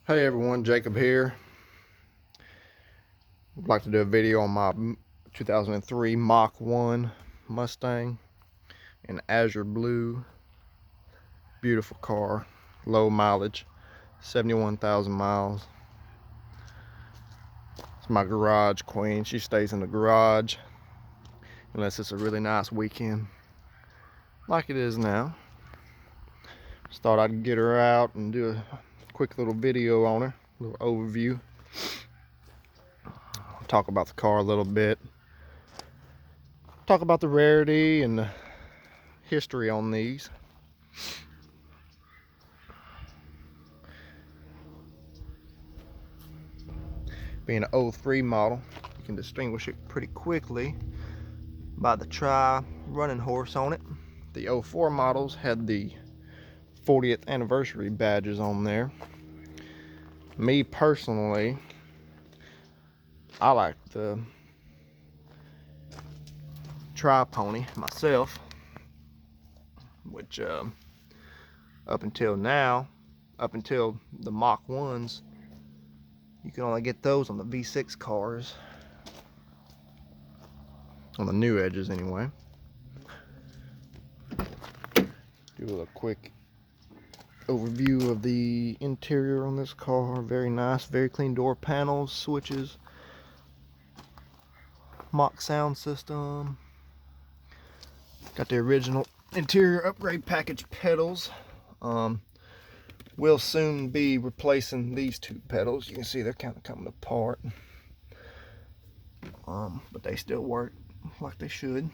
Hey everyone, Jacob here. I'd like to do a video on my 2003 Mach 1 Mustang in azure blue. Beautiful car, low mileage, 71,000 miles. It's my garage queen. She stays in the garage unless it's a really nice weekend like it is now. Just thought I'd get her out and do a quick little video on her, a little overview. Talk about the car a little bit. Talk about the rarity and the history on these. Being an 03 model, you can distinguish it pretty quickly by the running horse on it. The 04 models had the 40th anniversary badges on there. Me personally, I like the tri-pony myself, which up until now, up until the Mach 1s, you can only get those on the V6 cars, on the new edges anyway. Do a quick overview of the interior on this car. Very nice, very clean door panels, switches, Mach sound system. Got the original interior upgrade package pedals. We'll soon be replacing these two pedals. You can see they're kind of coming apart, but they still work like they should.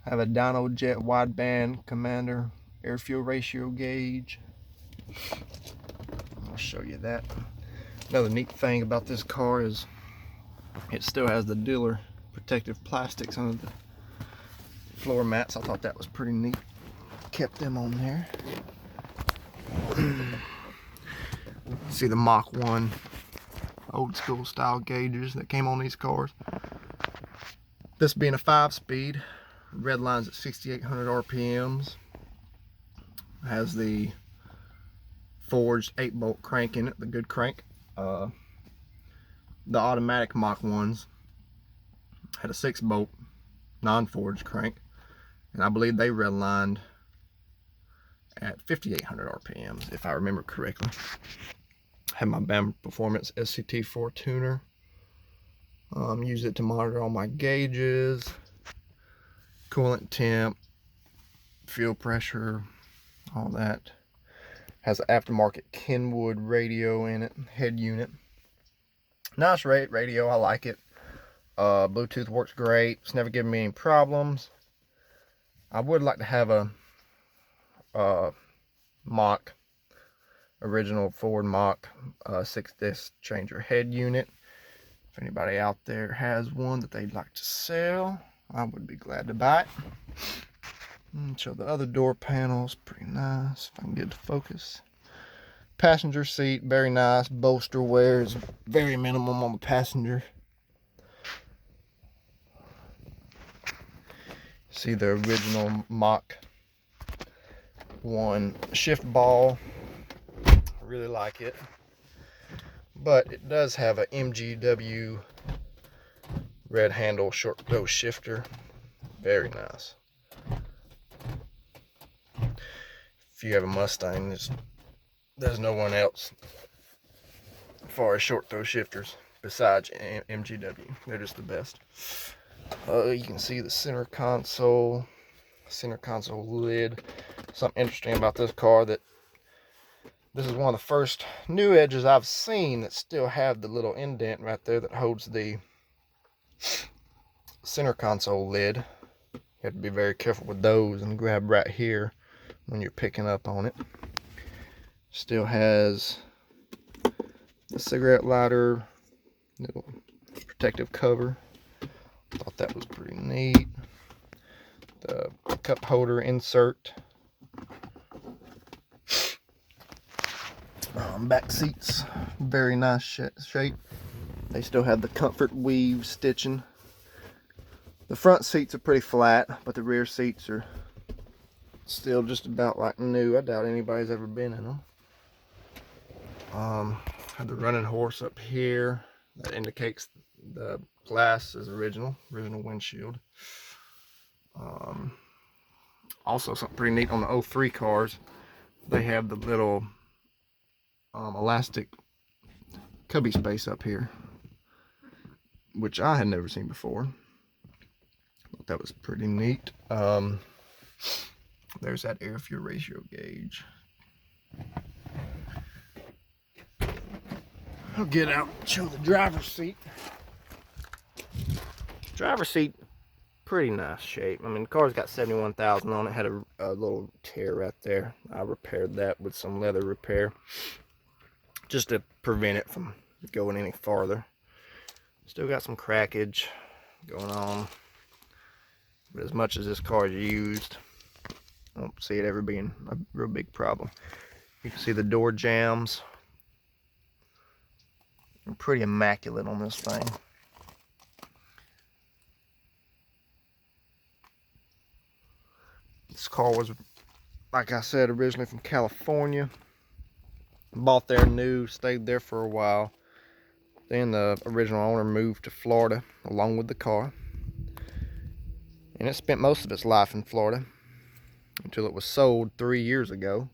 Have a dyno jet wideband commander air fuel ratio gauge. I'll show you that. Another neat thing about this car is it still has the dealer protective plastics under the floor mats. I thought that was pretty neat. Kept them on there. See the Mach 1 old school style gauges that came on these cars. This being a 5-speed, red lines at 6,800 RPMs. Has the forged 8-bolt crank in it, the good crank. The automatic Mach 1s had a 6-bolt non-forged crank, and I believe they redlined at 5,800 RPMs, if I remember correctly. Have my Bam Performance SCT4 tuner. Use it to monitor all my gauges, coolant temp, fuel pressure, all that. Has an aftermarket Kenwood radio in it, head unit. Nice radio, I like it. Bluetooth works great. It's never given me any problems. I would like to have a Mach, original Ford Mach 6-disc changer head unit. If anybody out there has one that they'd like to sell, I would be glad to buy it. And show the other door panels, pretty nice. If I can get it to focus. Passenger seat, very nice. Bolster wear is very minimum on the passenger. See the original Mach 1 shift ball. I really like it. But it does have a MGW red handle short toe shifter. Very nice. If you have a Mustang, there's no one else as far as short throw shifters besides MGW. They're just the best. You can see the center console lid. Something interesting about this car, that this is one of the first new edges I've seen that still have the little indent right there that holds the center console lid. You have to be very careful with those and grab right here when you're picking up on it. Still has the cigarette lighter, little protective cover. Thought that was pretty neat. The cup holder insert. Back seats, very nice shape. They still have the comfort weave stitching. The front seats are pretty flat, but the rear seats are still just about like new. I doubt anybody's ever been in them. Had the running horse up here. That indicates the glass is original windshield. Also something pretty neat on the 03 cars, they have the little elastic cubby space up here, which I had never seen before. Thought that was pretty neat. There's that air fuel ratio gauge. I'll get out and show the driver's seat. Driver's seat, pretty nice shape. I mean, the car's got 71,000 on it. Had a little tear right there. I repaired that with some leather repair, just to prevent it from going any farther. Still got some crackage going on, but as much as this car is used, I don't see it ever being a real big problem. You can see the door jambs. They're pretty immaculate on this thing. This car was, like I said, originally from California. Bought there new, stayed there for a while. Then the original owner moved to Florida along with the car. And it spent most of its life in Florida until it was sold 3 years ago.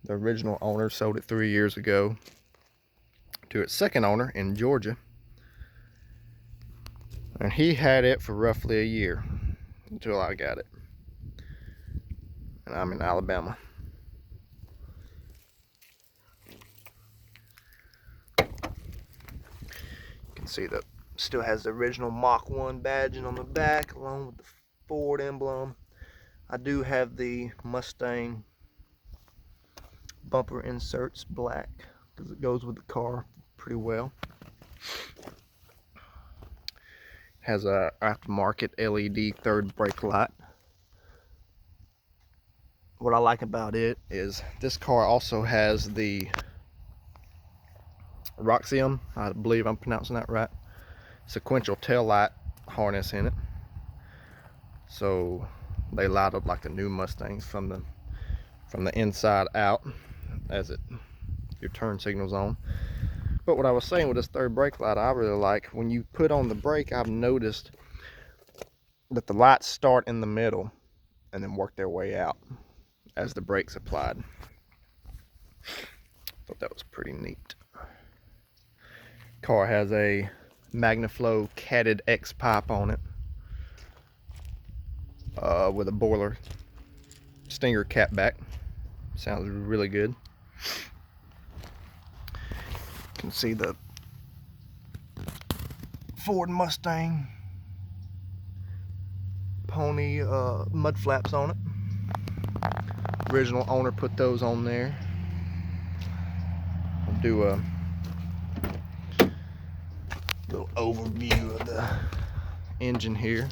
The original owner sold it 3 years ago to its second owner in Georgia. And he had it for roughly a year until I got it. And I'm in Alabama. You can see that still has the original Mach 1 badging on the back along with the Ford emblem. I do have the Mustang bumper inserts black because it goes with the car pretty well. Has a aftermarket LED third brake light. What I like about it is this car also has the Roxium, I believe I'm pronouncing that right, sequential tail light harness in it. So they light up like the new Mustangs from the inside out as your turn signal's on. But what I was saying with this third brake light, I really like when you put on the brake, I've noticed that the lights start in the middle and then work their way out as the brake's applied. Thought that was pretty neat. Car has a MagnaFlow catted X pipe on it with a boiler stinger cap back. Sounds really good. You can see the Ford Mustang pony mud flaps on it. Original owner put those on there. I'll do a little overview of the engine here.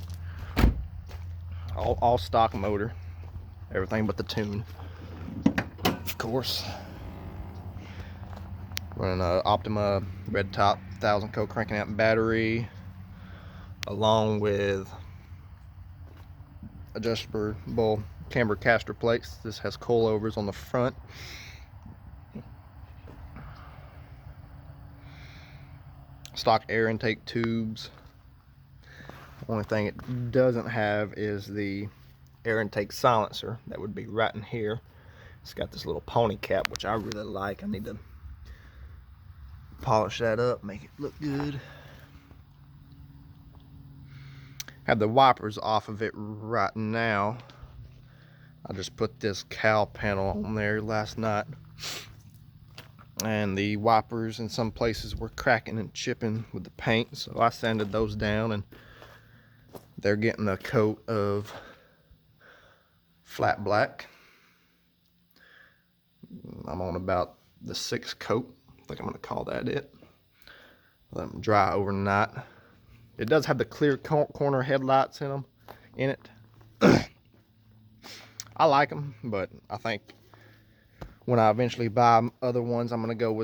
All stock motor, everything but the tune, of course. Running a Optima red top 1000 co cranking amp battery, along with adjustable camber caster plates. This has coilovers on the front. Stock air intake tubes. The only thing it doesn't have is the air intake silencer. That would be right in here. It's got this little pony cap, which I really like. I need to polish that up, make it look good. Have the wipers off of it right now. I just put this cowl panel on there last night, and the wipers in some places were cracking and chipping with the paint, so I sanded those down and they're getting a coat of flat black. I'm on about the 6th coat. I think I'm gonna call that it. Let them dry overnight. It does have the clear corner headlights in it. I like them, but I think when I eventually buy other ones, I'm still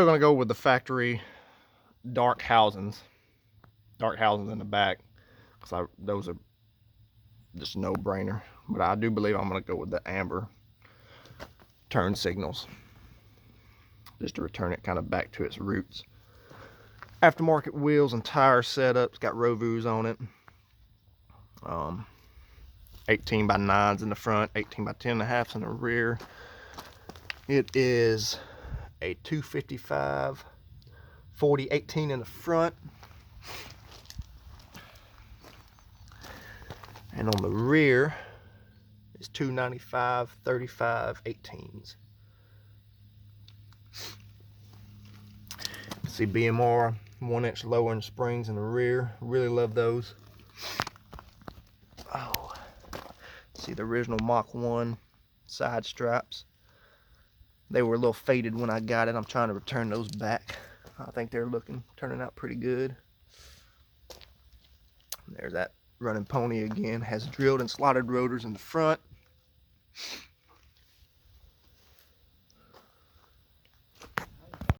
gonna go with the factory dark housings in the back, because those are just no-brainer. But I do believe I'm gonna go with the amber turn signals, just to return it kind of back to its roots. Aftermarket wheels and tire setup. It's got Rovus on it. 18 by 9s in the front, 18 by 10.5s in the rear. It is a 255 40/18 in the front, and on the rear is 295 35/18s. See BMR 1-inch lowering springs in the rear. Really love those. Oh, see the original Mach 1 side straps. They were a little faded when I got it. I'm trying to return those back. I think they're turning out pretty good. There's that running pony again. Has drilled and slotted rotors in the front.